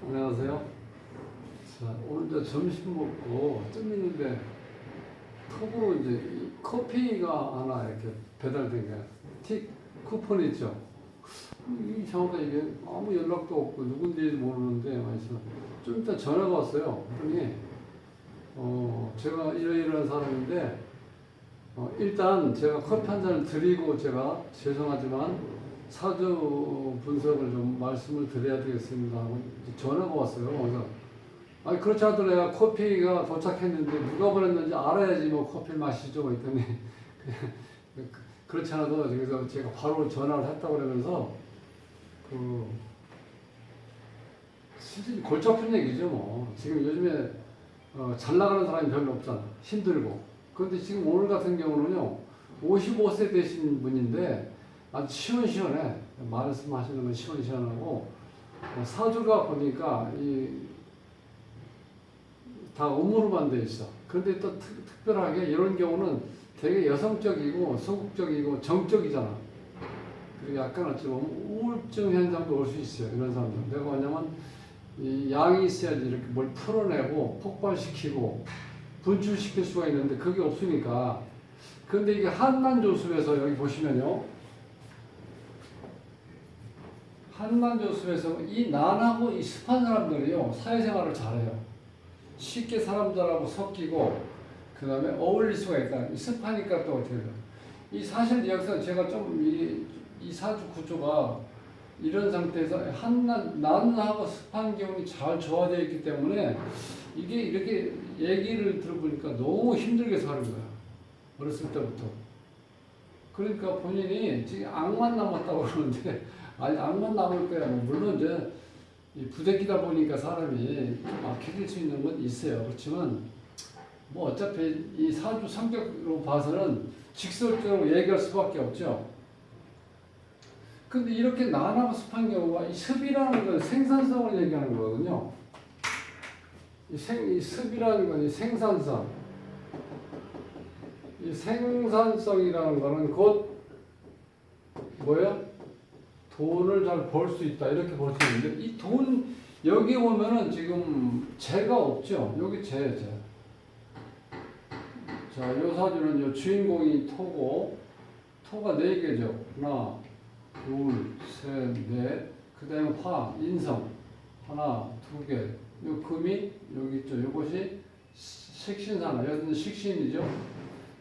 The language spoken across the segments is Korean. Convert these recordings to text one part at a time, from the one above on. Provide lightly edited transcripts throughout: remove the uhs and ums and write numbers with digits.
안녕하세요. 자, 오늘 이제 점심 먹고 좀 있는데 톡으로 이제 이 커피가 하나 이렇게 배달된 게 틱 쿠폰 있죠. 이상하다 이게 아무 연락도 없고 누군지 모르는데 그래서 좀 이따 전화가 왔어요. 그러니 제가 이러이러한 사람인데 일단 제가 커피 한 잔을 드리고 제가 죄송하지만 사주 분석을 좀 말씀을 드려야 되겠습니다 하고 전화가 왔어요. 그래서 아니 그렇지 않아도 내가 커피가 도착했는데 누가 보냈는지 알아야지 뭐 커피를 마시죠 했더니 그렇지 않아도 그래서 제가 바로 전화를 했다고 그러면서 그 실제 골치 아픈 얘기죠 뭐. 지금 요즘에 잘 나가는 사람이 별로 없잖아. 힘들고. 그런데 지금 오늘 같은 경우는요 55세 되신 분인데 아주 시원시원해. 말씀하시는 건 시원시원하고 사주가 보니까 다 음으로만 돼 있어. 그런데 또 특별하게 이런 경우는 되게 여성적이고 소극적이고 정적이잖아. 그리고 약간 어쩌면 우울증 현상도 올 수 있어요. 이런 사람들. 내가 뭐냐면 이 양이 있어야지 이렇게 뭘 풀어내고 폭발시키고 분출시킬 수가 있는데 그게 없으니까. 그런데 이게 한난조수에서 여기 보시면요. 한난조수에서 이 난하고 이 습한 사람들이요 사회생활을 잘해요. 쉽게 사람들하고 섞이고 그 다음에 어울릴 수가 있다. 습하니까 또 어떻게 돼요. 이 사실 여기서 제가 좀 이 사주 구조가 이런 상태에서 난하고 습한 기운이 잘 조화되어 있기 때문에 이게 이렇게 얘기를 들어보니까 너무 힘들게 사는 거야. 어렸을 때부터. 그러니까 본인이 지금 악만 남았다고 그러는데 아니 악만 남을 거야. 뭐 물론 이제 이 부대끼다 보니까 사람이 막혀질 수 있는 건 있어요. 그렇지만 뭐 어차피 이 사주 성격으로 봐서는 직설적으로 얘기할 수밖에 없죠. 근데 이렇게 난하고 습한 경우가 이 습이라는 건 생산성을 얘기하는 거거든요. 이 습이라는 건 이 생산성. 이 생산성이라는 거는 곧 뭐예요? 돈을 잘 벌 수 있다 이렇게 볼 수 있는데 이 돈 여기 오면은 지금 재가 없죠. 여기 재. 자, 요 사주는 요 주인공이 토고 토가 4개죠. 하나, 둘, 셋, 넷. 그 다음에 화, 인성. 하나, 2개. 요 금이 여기 있죠. 요것이 식신사나. 여기는 식신이죠.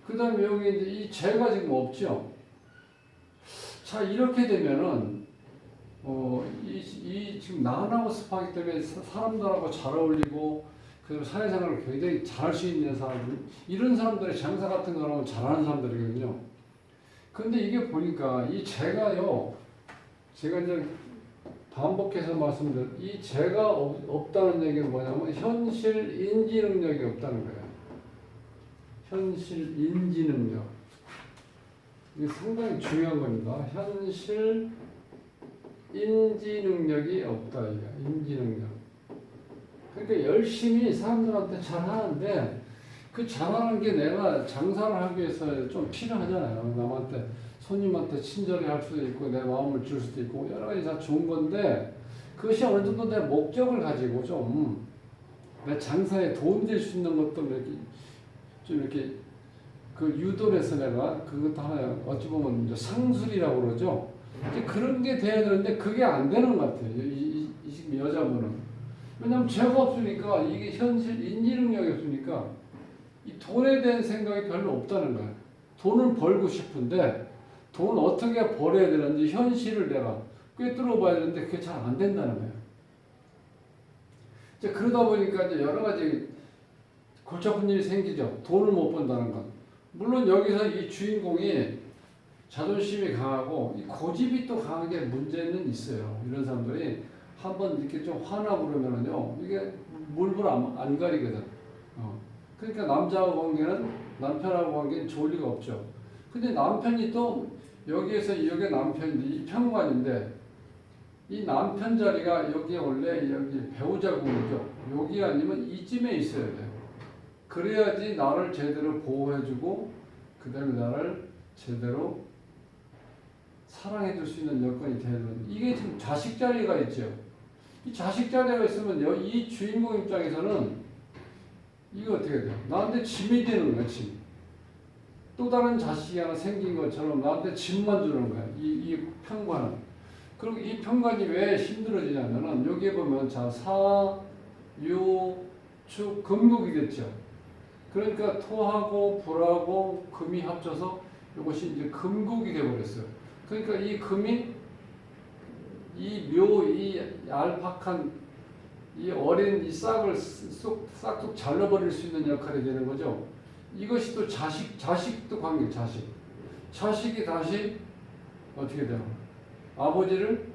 그 다음에 여기 이제 이 재가 지금 없죠. 자, 이렇게 되면은 지금 난하고 습하기 때문에 사람들하고 잘 어울리고 그리고 사회생활을 굉장히 잘할 수 있는 사람들 이런 사람들의 장사 같은 거는 잘하는 사람들이거든요. 근데 이게 보니까 이 재가요 제가 이제 반복해서 말씀드린 이 재가 없다는 얘기는 뭐냐면 현실 인지 능력이 없다는 거예요. 현실 인지 능력 이게 상당히 중요한 겁니다. 현실 인지 능력이 없다 이게 인지 능력. 그러니까 열심히 사람들한테 잘하는데 그 잘하는 게 내가 장사를 하기 위해서 좀 필요하잖아요. 남한테 손님한테 친절히 할 수도 있고 내 마음을 줄 수도 있고 여러 가지 다 좋은 건데 그것이 어느 정도 내 목적을 가지고 좀 내 장사에 도움 될 수 있는 것도 이렇게 그 유도해서 내가 그것도 하나 어찌 보면 이제 상술이라고 그러죠. 이제 그런 게 돼야 되는데 그게 안 되는 것 같아요. 이 여자분은. 왜냐면 죄가 없으니까 이게 현실 인지 능력이 없으니까 이 돈에 대한 생각이 별로 없다는 거예요. 돈을 벌고 싶은데 돈을 어떻게 벌어야 되는지 현실을 내가 꿰뚫어 봐야 되는데 그게 잘 안 된다는 거예요. 이제 그러다 보니까 이제 여러 가지 골치 아픈 일이 생기죠. 돈을 못 번다는 건. 물론 여기서 이 주인공이 자존심이 강하고 이 고집이 또 강하게 문제는 있어요. 이런 사람들이 한번 이렇게 좀 화나고 그러면은요, 이게 물불 안 가리거든. 그러니까 남자하고 관계는 남편하고 관계는 좋을 리가 없죠. 근데 남편이 또 여기에서 여기 남편인데 이 평관인데 이 남편 자리가 여기 원래 여기 배우자 궁이죠. 여기 아니면 이쯤에 있어야 돼요. 그래야지 나를 제대로 보호해주고 그 다음에 나를 제대로 사랑해줄 수 있는 여건이 되는 이게 지금 자식 자리가 있죠. 이 자식 자녀가 있으면 이 주인공 입장에서는 이거 어떻게 돼요? 나한테 짐이 되는 거야, 짐. 또 다른 자식이 하나 생긴 것처럼 나한테 짐만 주는 거야. 이 평관은. 그리고 이 평관이 왜 힘들어지냐면은 여기에 보면 자, 사, 유, 축, 금국이 됐죠. 그러니까 토하고 불하고 금이 합쳐서 이것이 이제 금국이 되어버렸어요. 그러니까 이 금이 이 얄팍한 이 어린 이 싹을 싹둑 잘라버릴 수 있는 역할이 되는 거죠. 이것이 또 자식도 관계, 자식이 다시 어떻게 돼요? 아버지를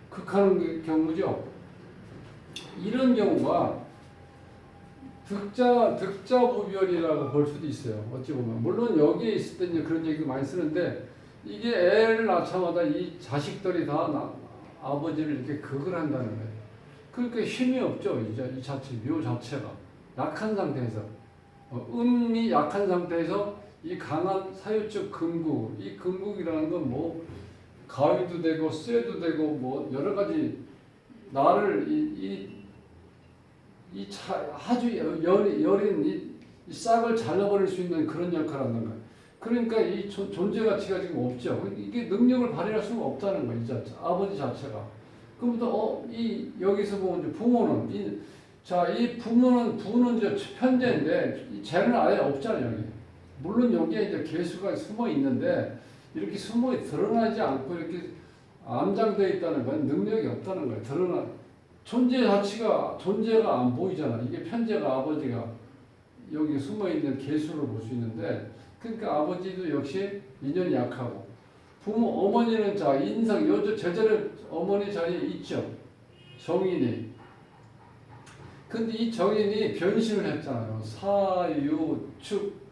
극하는 경우죠. 이런 경우가 득자부별이라고 볼 수도 있어요. 어찌 보면. 물론 여기에 있을 때 이제 그런 얘기도 많이 쓰는데 이게 애를 낳자마자 이 자식들이 다 아버지를 이렇게 극을 한다는 거예요. 그러니까 힘이 없죠. 이제 이 자체, 묘 자체가. 약한 상태에서. 음이 약한 상태에서 이 강한 사유적 금국, 이 금국이라는 건 뭐 가위도 되고 쇠도 되고 뭐 여러 가지 나를 아주 여린 이 싹을 잘라버릴 수 있는 그런 역할을 하는 거예요. 그러니까 이 존재 가치가 지금 없죠. 이게 능력을 발휘할 수가 없다는 거예요. 이 자체, 아버지 자체가. 그럼부터 여기서 보면 부모는 이 부는 이제 편제인데 쟤는 아예 없잖아요. 여기. 물론 여기에 이제 개수가 숨어 있는데 이렇게 숨어 드러나지 않고 이렇게 암장되어 있다는 건 능력이 없다는 거예요. 존재가 안 보이잖아. 이게 편제가 아버지가 여기 숨어 있는 개수를 볼 수 있는데, 그러니까 아버지도 역시 인연이 약하고, 어머니는 자 인성 제자를 어머니 자리에 있죠. 정인이. 근데 이 정인이 변신을 했잖아요. 사유축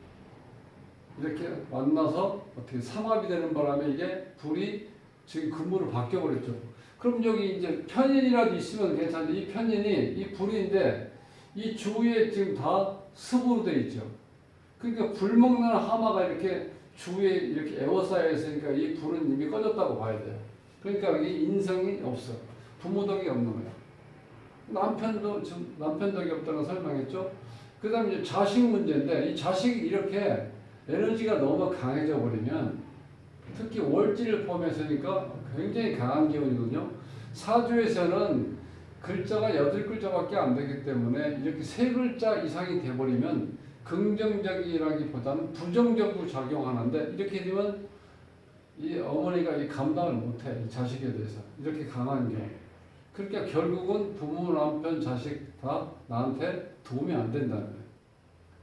이렇게 만나서 어떻게 삼합이 되는 바람에 이게 불이 지금 근무로 바뀌어버렸죠. 그럼 여기 이제 편인이라도 있으면 괜찮은데 이 편인이 이 불인데 이 주위에 지금 다 습으로 되어 있죠. 그러니까 불 먹는 하마가 이렇게 주위에 이렇게 에워싸여 있으니까 이 불은 이미 꺼졌다고 봐야 돼요. 그러니까 여기 인성이 없어. 부모덕이 없는 거야. 남편덕이 없다고 설명했죠. 그 다음에 이제 자식 문제인데 이 자식이 이렇게 에너지가 너무 강해져 버리면 특히 월지를 포함해서니까 굉장히 강한 기운이거든요. 사주에서는 글자가 8글자밖에 안 되기 때문에 이렇게 3글자 이상이 돼버리면 긍정적이라기보다는 부정적으로 작용하는데 이렇게 되면 이 어머니가 이 감당을 못해. 이 자식에 대해서. 이렇게 강한 경우. 그러니까 결국은 부모, 남편, 자식 다 나한테 도움이 안 된다는 거예요.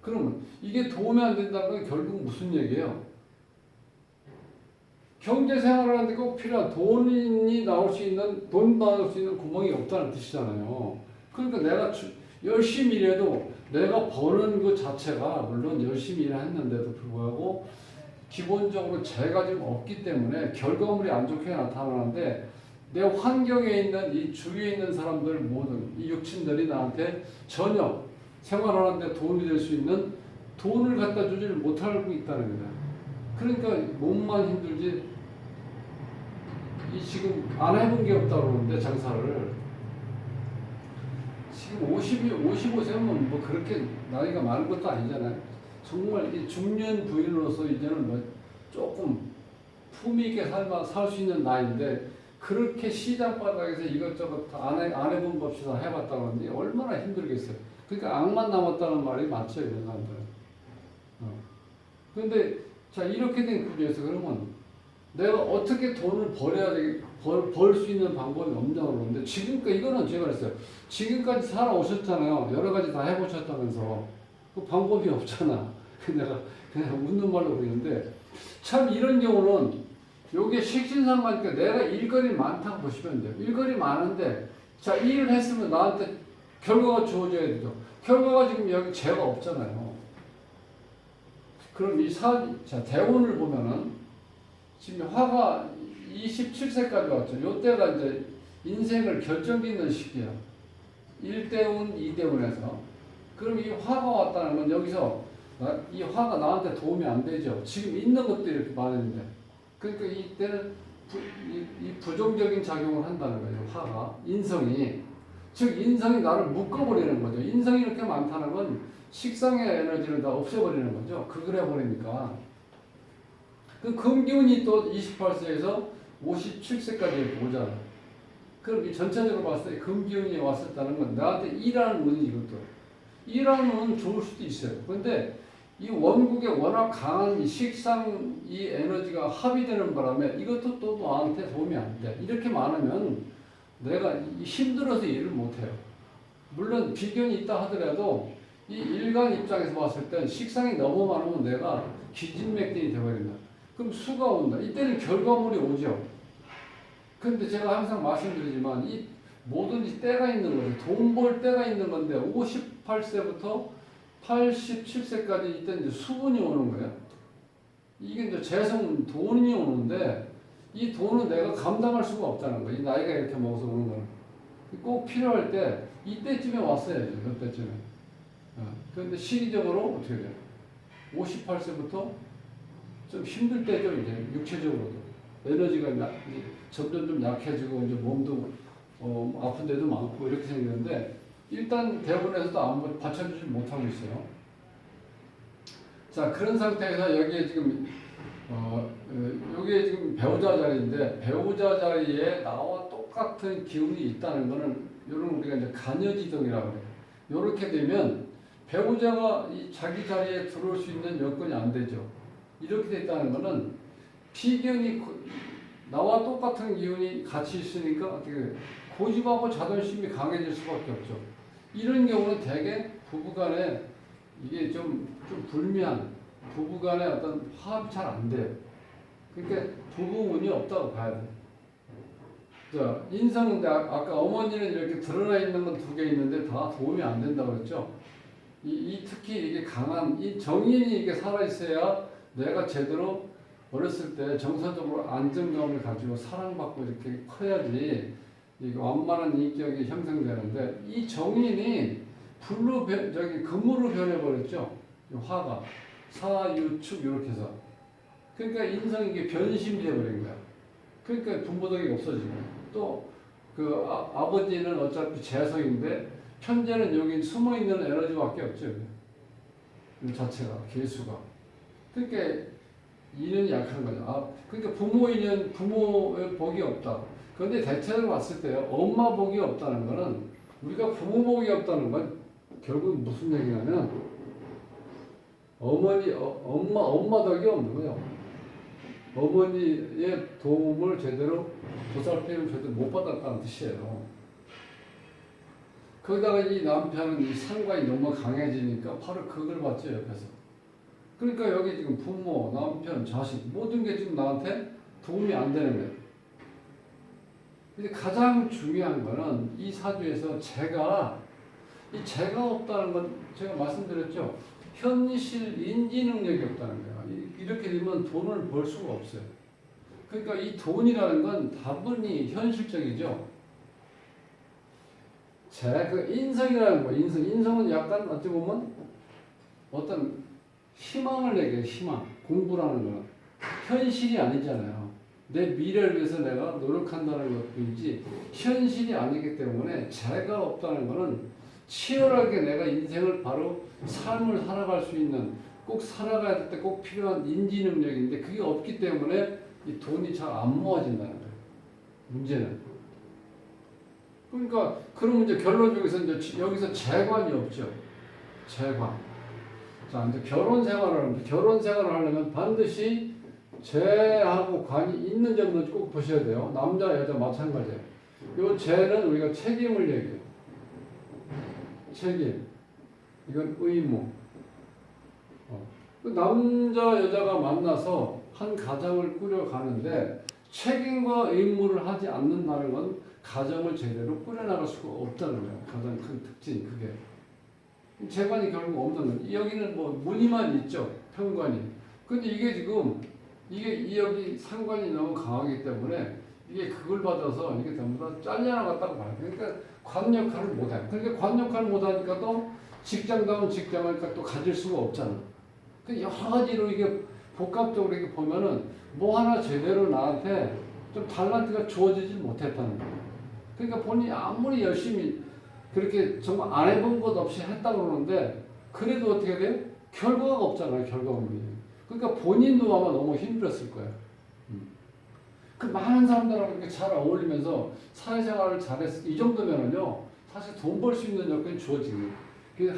그러면 이게 도움이 안 된다는 건 결국 무슨 얘기예요? 경제 생활을 하는데 꼭 필요한 돈 나올 수 있는 구멍이 없다는 뜻이잖아요. 그러니까 내가 열심히 일해도 내가 버는 그 자체가 물론 열심히 일했는데도 불구하고 기본적으로 재가 좀 없기 때문에 결과물이 안 좋게 나타나는데 내 환경에 있는 이 주위에 있는 사람들 모든 이 육친들이 나한테 전혀 생활하는데 도움이 될 수 있는 돈을 갖다 주지를 못하고 있다는 거다. 그러니까 몸만 힘들지 이 지금 안 해본 게 없다고 그러는데 장사를 지금 55세면 뭐 그렇게 나이가 많은 것도 아니잖아요. 정말 이 중년 부인으로서 이제는 뭐 조금 품위 있게 살 수 있는 나이인데 그렇게 시장 바닥에서 이것저것 안 해본 것 없이 다 해봤다고 하는데 얼마나 힘들겠어요. 그러니까 악만 남았다는 말이 맞죠, 이런 사람들은. 그런데 자 이렇게 된 구조에서 그러면 내가 어떻게 돈을 벌 수 있는 방법이 없냐고 그러는데 지금까지 이거는 제가 그랬어요. 지금까지 살아오셨잖아요. 여러 가지 다 해보셨다면서 그 방법이 없잖아. 내가 그냥 웃는 말로 그러는데 참 이런 경우는 요게 식신상관이니까 내가 일거리 많다고 보시면 돼요. 일거리 많은데 자 일을 했으면 나한테 결과가 주어져야 되죠. 결과가 지금 여기 죄가 없잖아요. 그럼 자 대운을 보면은 지금 화가 27세까지 왔죠. 요때가 이제 인생을 결정짓는 시기야. 1대운, 2대운에서. 그럼 이 화가 왔다는 건 여기서 이 화가 나한테 도움이 안 되죠. 지금 있는 것도 이렇게 많은데. 그러니까 이때는 이 부정적인 작용을 한다는 거죠. 화가 인성이 즉 인성이 나를 묶어버리는 거죠. 인성이 이렇게 많다는 건 식상의 에너지를 다 없애버리는 거죠. 극을 해버리니까. 그 금기운이 또 28세에서 57세까지 보잖아. 그럼 이 전체적으로 봤을 때 금기운이 왔었다는 건 나한테 일하는 운이 이것도. 일하는 운은 좋을 수도 있어요. 그런데 이 원국에 워낙 강한 이 식상 이 에너지가 합의되는 바람에 이것도 또 나한테 도움이 안 돼. 이렇게 많으면 내가 힘들어서 일을 못해요. 물론 비견이 있다 하더라도 이 일간 입장에서 봤을 땐 식상이 너무 많으면 내가 기진맥진이 되어버린다. 그럼 수가 온다. 이때는 결과물이 오죠. 근데 제가 항상 말씀드리지만 이 뭐든지 때가 있는 거죠. 돈 벌 때가 있는 건데 58세부터 87세까지 이때 이제 수분이 오는 거예요. 이게 이제 재성 돈이 오는데 이 돈은 내가 감당할 수가 없다는 거예요. 이 나이가 이렇게 먹어서 오는 거는. 꼭 필요할 때 이때쯤에 왔어야죠. 그때쯤에. 그런데 시기적으로 어떻게 돼요? 58세부터 좀 힘들 때죠. 이제 육체적으로도. 에너지가 점점 좀 약해지고 이제 몸도 아픈 데도 많고 이렇게 생겼는데 일단 대본에서도 아무 받쳐주지 못하고 있어요. 자 그런 상태에서 여기에 지금 여기에 지금 배우자 자리인데 배우자 자리에 나와 똑같은 기운이 있다는 거는 이런 우리가 이제 간여지동이라고 그래요. 이렇게 되면 배우자가 이 자기 자리에 들어올 수 있는 여건이 안 되죠. 이렇게 됐다는 거는 비견이 나와 똑같은 기운이 같이 있으니까 어떻게 고집하고 자존심이 강해질 수밖에 없죠. 이런 경우는 대개 부부간에 이게 좀 불미한 부부간에 어떤 화합이 잘 안 돼요. 그러니까 부부운이 없다고 봐야 돼요. 자, 인성인데 아까 어머니는 이렇게 드러나 있는 건 두 개 있는데 다 도움이 안 된다고 그랬죠. 특히 이게 강한 이 정인이 이게 살아 있어야 내가 제대로 어렸을 때 정서적으로 안정감을 가지고 사랑받고 이렇게 커야지 이게 완만한 인격이 형성되는데 이 정인이 금으로 변해버렸죠. 화가 사유축 이렇게 해서 그러니까 인성이 이게 변심이 돼버린 거야. 그러니까 분보덕이 없어지고 또 그 아버지는 어차피 재성인데 현재는 여기 숨어 있는 에너지밖에 없죠. 이 자체가 개수가 그러니까 인연이 약한 거죠. 그러니까 부모의 복이 없다. 그런데 대체로 봤을 때 엄마 복이 없다는 거는 우리가 부모 복이 없다는 건 결국 무슨 얘기냐면 엄마 덕이 없는 거예요. 어머니의 도움을 제대로 보살핌을 제대로 못 받았다는 뜻이에요. 거기다가 이 남편은 이 상관이 너무 강해지니까 바로 그걸 받죠, 옆에서. 그러니까 여기 지금 부모, 남편, 자식 모든 게 지금 나한테 도움이 안 되는 거예요. 근데 가장 중요한 거는 이 사주에서 재가 없다는 건 제가 말씀드렸죠. 현실 인지 능력이 없다는 거예요. 이렇게 되면 돈을 벌 수가 없어요. 그러니까 이 돈이라는 건 다분히 현실적이죠. 그 인성이라는 거, 인성은 약간 어찌 보면 어떤 희망을 내게 희망, 공부라는 거는 현실이 아니잖아요. 내 미래를 위해서 내가 노력한다는 것뿐이지 현실이 아니기 때문에 재가 없다는 거는 치열하게 내가 인생을 바로 삶을 살아갈 수 있는 꼭 살아가야 될 때 꼭 필요한 인지 능력인데 그게 없기 때문에 이 돈이 잘 안 모아진다는 거예요. 문제는. 그러니까 그러면 이제 결론적에서 이제 여기서 재관이 없죠. 재관. 자 이제 결혼 생활을 하는데 결혼 생활을 하려면 반드시 재하고 관이 있는지 없는지 꼭 보셔야 돼요. 남자 여자 마찬가지예요. 이 재는 우리가 책임을 얘기해요. 책임. 이건 의무. 그 남자 여자가 만나서 한 가정을 꾸려가는데 책임과 의무를 하지 않는다는 건 가정을 제대로 꾸려나갈 수가 없다는 거예요. 가장 큰 특징이 그게. 재관이 결국 없는 거예요. 여기는 뭐 무늬만 있죠. 편관이. 근데 이게 지금 여기 상관이 너무 강하기 때문에 이게 그걸 받아서 이게 전부 다 잘려나갔다고 봐요. 그러니까 관 역할을 못해요. 그러니까 관 역할을 못하니까 또 직장다운 직장을 또 가질 수가 없잖아. 그 여러 가지로 이게 복합적으로 이렇게 보면은 뭐 하나 제대로 나한테 좀 달란트가 주어지지 못했다는 거예요. 그러니까 본인이 아무리 열심히 그렇게 정말 안 해본 것 없이 했다고 그러는데 그래도 어떻게 돼요? 결과가 없잖아요. 결과물이. 그러니까 본인도 아마 너무 힘들었을 거예요. 그 많은 사람들하고 이렇게 잘 어울리면서 사회생활을 잘했을 이 정도면은요 사실 돈 벌 수 있는 여건이 주어지는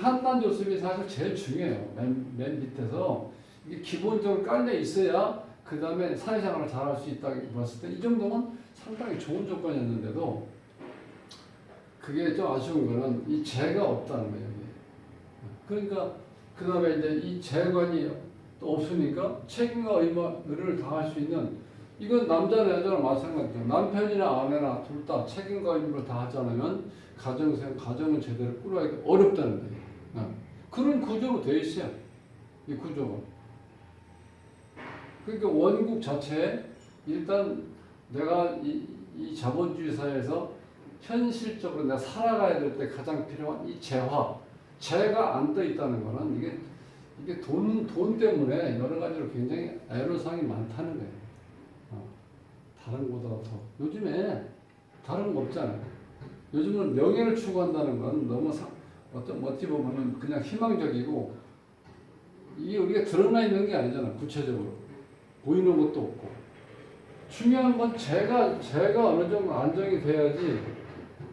한단 요소이 사실 제일 중요해요. 맨 밑에서 이게 기본적으로 깔려 있어야 그 다음에 사회생활을 잘할 수 있다고 봤을 때 이 정도면 상당히 좋은 조건이었는데도 그게 좀 아쉬운 거는 이 재가 없다는 거예요. 그러니까 그 다음에 이제 이 재관이 또 없으니까 책임과 의무를 다할 수 있는 이건 남자나 여자나 마찬가지죠. 남편이나 아내나 둘 다 책임과 의무를 다하지 않으면 가정을 제대로 꾸려가기 어렵다는 거예요. 그런 구조로 되어 있어요. 이 구조가. 그러니까 원국 자체에 일단 내가 이 자본주의 사회에서 현실적으로 내가 살아가야 될 때 가장 필요한 이 재가 안 떠 있다는 거는 이게 돈 때문에 여러 가지로 굉장히 애로사항이 많다는 거예요. 다른 것보다 더. 요즘에 다른 거 없잖아요. 요즘은 명예를 추구한다는 건 너무 어찌 보면은 그냥 희망적이고 이게 우리가 드러나 있는 게 아니잖아. 구체적으로. 보이는 것도 없고. 중요한 건 재가 어느 정도 안정이 돼야지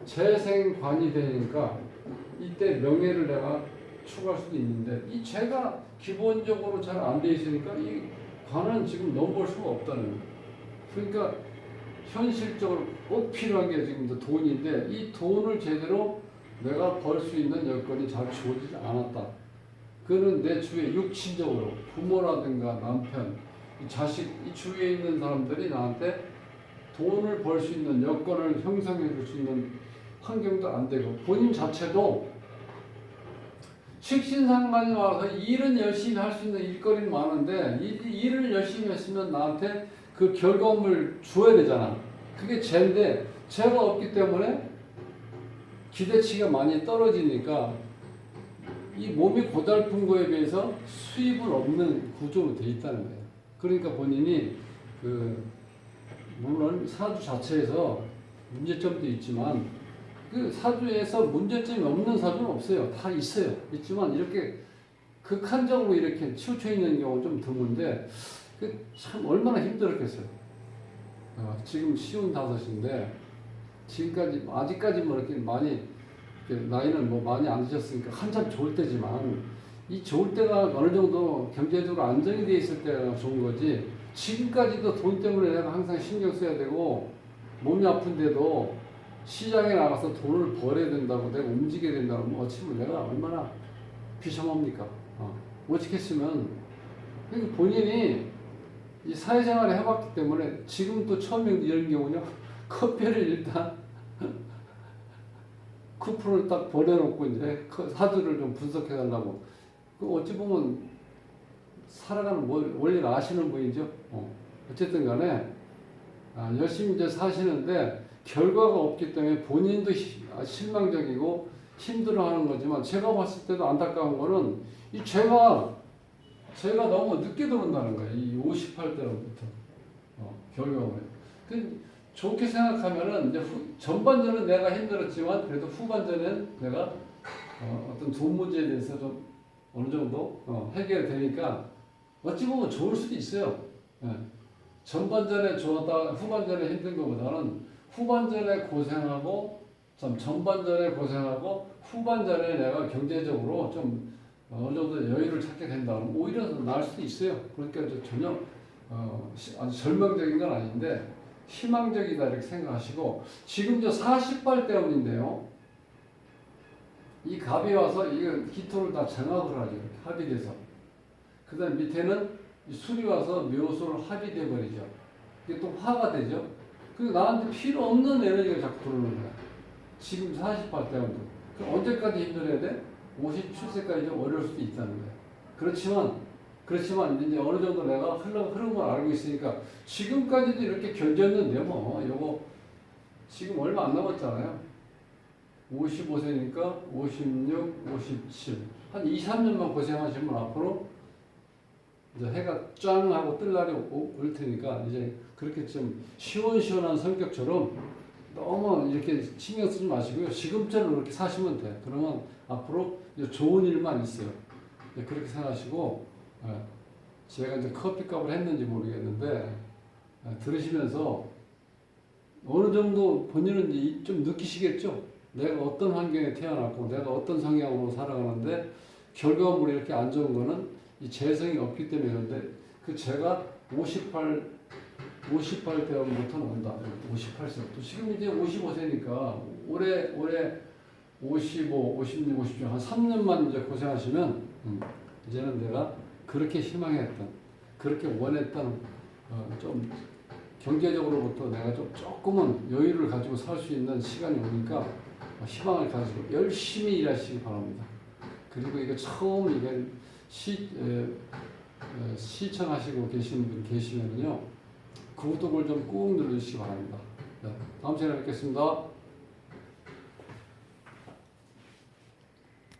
재생관이 되니까 이때 명예를 내가 추구할 수도 있는데 이 재가 기본적으로 잘 안 돼 있으니까 이 관은 지금 넘볼 수가 없다는 거예요. 그러니까 현실적으로 꼭 필요한 게 지금 돈인데 이 돈을 제대로 내가 벌 수 있는 여건이 잘 주어지지 않았다. 그는 내 주위에 육친적으로 부모라든가 남편, 자식, 이 주위에 있는 사람들이 나한테 돈을 벌 수 있는 여건을 형성해 줄 수 있는 환경도 안 되고 본인 자체도 식신상관이 와서 일은 열심히 할 수 있는 일거리는 많은데 일을 열심히 했으면 나한테 그 결과물을 줘야 되잖아. 그게 재인데 재가 없기 때문에 기대치가 많이 떨어지니까 이 몸이 고달픈 거에 비해서 수입은 없는 구조로 돼 있다는 거예요. 그러니까 본인이 물론 사주 자체에서 문제점도 있지만 그 사주에서 문제점이 없는 사주는 없어요. 다 있어요. 있지만 이렇게 극한적으로 이렇게 치우쳐 있는 경우는 좀 드문데 참 얼마나 힘들었겠어요. 지금 쉬운 5인데 지금까지 아직까지 뭐 이렇게 많이 나이는 뭐 많이 안 드셨으니까 한참 좋을 때지만 이 좋을 때가 어느 정도 경제적으로 안정이 돼 있을 때가 좋은 거지 지금까지도 돈 때문에 내가 항상 신경 써야 되고 몸이 아픈데도 시장에 나가서 돈을 벌어야 된다고 내가 움직여야 된다고 하면 어찌보면 내가 얼마나 비참합니까? 오직했으면 본인이 이 사회생활을 해봤기 때문에 지금도 처음에 이런 경우는 커피를 일단 쿠폰을 딱 보내놓고 이제 사주를 좀 분석해달라고 어찌 보면 살아가는 원리를 아시는 분이죠. 어쨌든 간에 열심히 이제 사시는데 결과가 없기 때문에 본인도 실망적이고 힘들어하는 거지만 제가 봤을 때도 안타까운 거는 이 제가 너무 늦게 들어온다는 거예요. 이 58대로부터 결과물에. 좋게 생각하면은 이제 전반전은 내가 힘들었지만 그래도 후반전엔 내가 어떤 돈 문제에 대해서 좀 어느 정도 해결되니까 어찌 보면 좋을 수도 있어요. 전반전에 좋았다 후반전에 힘든 것보다는 후반전에 고생하고 전반전에 고생하고 후반전에 내가 경제적으로 좀 어느 정도 여유를 찾게 된다면 오히려 나을 수도 있어요. 그러니까 전혀 아주 절망적인 건 아닌데 희망적이다 이렇게 생각하시고 지금 40발 때문인데요. 이 갑이 와서 이거 기토를 다 정합을 하죠. 이렇게 합의돼서. 그 다음 밑에는 술이 와서 묘소를 합의돼 버리죠. 이게 또 화가 되죠. 그리고 나한테 필요 없는 에너지가 자꾸 들어오는 거야. 지금 40발 때문에. 그럼 언제까지 힘들어야 돼? 57세까지 좀 어려울 수도 있다는 거야. 그렇지만 이제 어느 정도 내가 흐름을 알고 있으니까 지금까지도 이렇게 견뎠는데 뭐 요거 지금 얼마 안 남았잖아요. 55세니까 56, 57. 한 2, 3년만 고생하시면 앞으로 이제 해가 짱 하고 뜰 날이 올 테니까 이제 그렇게 좀 시원시원한 성격처럼 너무 이렇게 신경 쓰지 마시고요. 지금처럼 그렇게 사시면 돼. 그러면 앞으로 이제 좋은 일만 있어요. 이제 그렇게 생각하시고, 제가 이제 커피값을 했는지 모르겠는데, 들으시면서 어느 정도 본인은 이제 좀 느끼시겠죠? 내가 어떤 환경에 태어났고, 내가 어떤 성향으로 살아가는데, 결과물이 이렇게 안 좋은 거는 이 재성이 없기 때문에. 그런데 그 제가 58 때부터 온다. 58세부터. 지금 이제 55세니까 올해 55, 56, 57, 한 3년만 이제 고생하시면 이제는 내가 그렇게 희망했던, 그렇게 원했던 좀 경제적으로부터 내가 좀 조금은 여유를 가지고 살 수 있는 시간이 오니까 희망을 가지고 열심히 일하시기 바랍니다. 그리고 이거 처음 이게 시청하시고 계시는 분 계시면요, 구독을 좀 꾹 눌러주시기 바랍니다. 네, 다음 시간에 뵙겠습니다.